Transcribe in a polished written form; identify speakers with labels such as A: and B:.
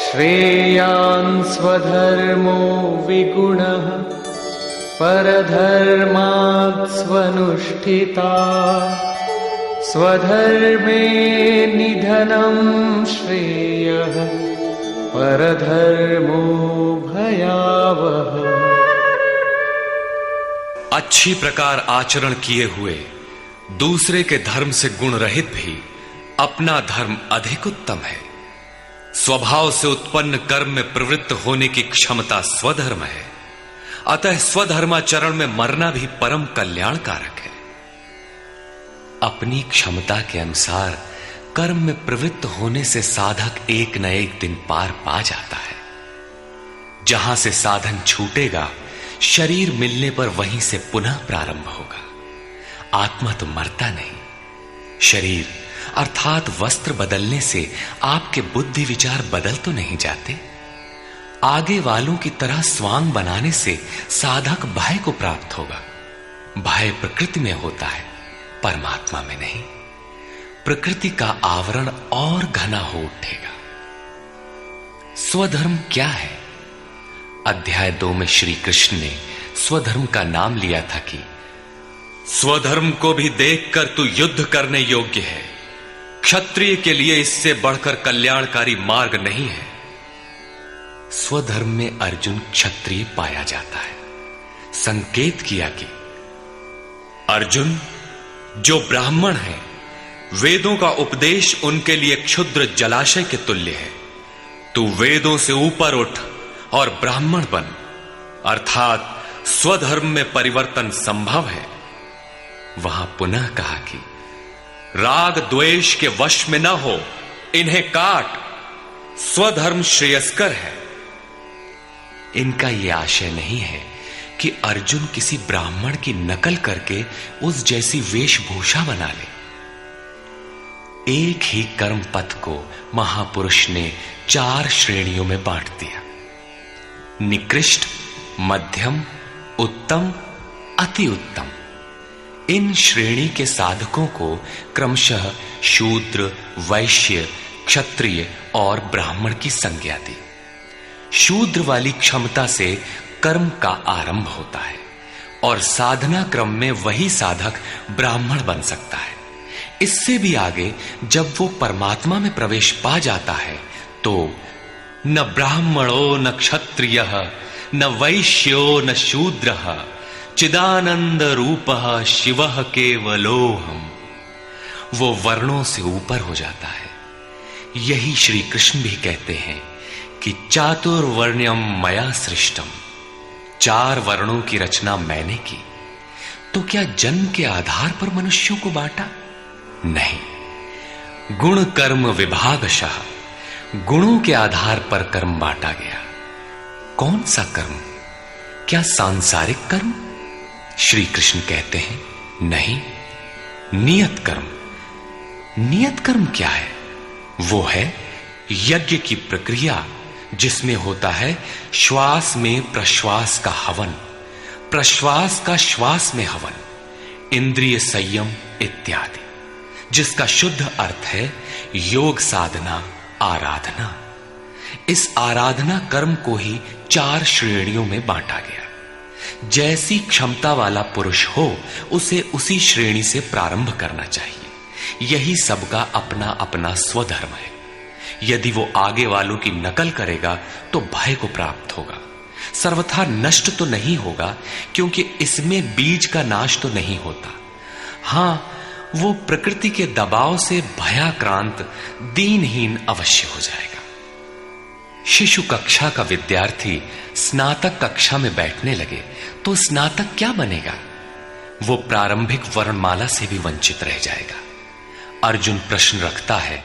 A: श्रेयान् स्वधर्मो विगुणः परधर्मात् स्वनुष्ठिता स्वधर्मे निधनं श्रेयः परधर्मो भयावह।
B: अच्छी प्रकार आचरण किए हुए दूसरे के धर्म से गुण रहित भी अपना धर्म अधिक उत्तम है। स्वभाव से उत्पन्न कर्म में प्रवृत्त होने की क्षमता स्वधर्म है, अतः स्वधर्माचरण में मरना भी परम कल्याणकारक है। अपनी क्षमता के अनुसार कर्म में प्रवृत्त होने से साधक एक न एक दिन पार पा जाता है। जहां से साधन छूटेगा, शरीर मिलने पर वहीं से पुनः प्रारंभ होगा। आत्मा तो मरता नहीं। शरीर अर्थात वस्त्र बदलने से आपके बुद्धि विचार बदल तो नहीं जाते। आगे वालों की तरह स्वांग बनाने से साधक भय को प्राप्त होगा। भय प्रकृति में होता है, परमात्मा में नहीं। प्रकृति का आवरण और घना हो उठेगा। स्वधर्म क्या है? अध्याय 2 में श्री कृष्ण ने स्वधर्म का नाम लिया था कि स्वधर्म को भी देखकर तू युद्ध करने योग्य है। क्षत्रिय के लिए इससे बढ़कर कल्याणकारी मार्ग नहीं है। स्वधर्म में अर्जुन क्षत्रिय पाया जाता है। संकेत किया कि अर्जुन, जो ब्राह्मण है, वेदों का उपदेश उनके लिए क्षुद्र जलाशय के तुल्य है। तू वेदों से ऊपर उठ और ब्राह्मण बन, अर्थात स्वधर्म में परिवर्तन संभव है। वहां पुनः कहा कि राग द्वेष के वश में न हो, इन्हें काट, स्वधर्म श्रेयस्कर है। इनका यह आशय नहीं है कि अर्जुन किसी ब्राह्मण की नकल करके उस जैसी वेशभूषा बना ले। एक ही कर्म पथ को महापुरुष ने 4 श्रेणियों में बांट दिया: निकृष्ट, मध्यम, उत्तम, अति उत्तम। इन श्रेणी के साधकों को क्रमशः शूद्र, वैश्य, क्षत्रिय और ब्राह्मण की संज्ञा दी। शूद्र वाली क्षमता से कर्म का आरंभ होता है और साधना क्रम में वही साधक ब्राह्मण बन सकता है। इससे भी आगे जब वो परमात्मा में प्रवेश पा जाता है तो न ब्राह्मणो न क्षत्रियः न वैश्यो न शूद्रः चिदानंद रूपः शिवः केवलोहम्। वो वर्णों से ऊपर हो जाता है। यही श्री कृष्ण भी कहते हैं कि चातुर्वर्ण्यम मया सृष्टम। 4 वर्णों की रचना मैंने की। तो क्या जन्म के आधार पर मनुष्यों को बांटा? नहीं, गुण कर्म विभागशः, गुणों के आधार पर कर्म बांटा गया। कौन सा कर्म? क्या सांसारिक कर्म? श्री कृष्ण कहते हैं नहीं, नियत कर्म। नियत कर्म क्या है? वो है यज्ञ की प्रक्रिया, जिसमें होता है श्वास में प्रश्वास का हवन, प्रश्वास का श्वास में हवन, इंद्रिय संयम इत्यादि, जिसका शुद्ध अर्थ है योग साधना, आराधना। इस आराधना कर्म को ही 4 श्रेणियों में बांटा गया। जैसी क्षमता वाला पुरुष हो, उसे उसी श्रेणी से प्रारंभ करना चाहिए। यही सबका अपना अपना स्वधर्म है। यदि वो आगे वालों की नकल करेगा तो भय को प्राप्त होगा। सर्वथा नष्ट तो नहीं होगा, क्योंकि इसमें बीज का नाश तो नहीं होता। हां, वो प्रकृति के दबाव से भयाक्रांत, दीनहीन अवश्य हो जाएगा। शिशु कक्षा का विद्यार्थी स्नातक कक्षा में बैठने लगे तो स्नातक क्या बनेगा? वो प्रारंभिक वर्णमाला से भी वंचित रह जाएगा। अर्जुन प्रश्न रखता है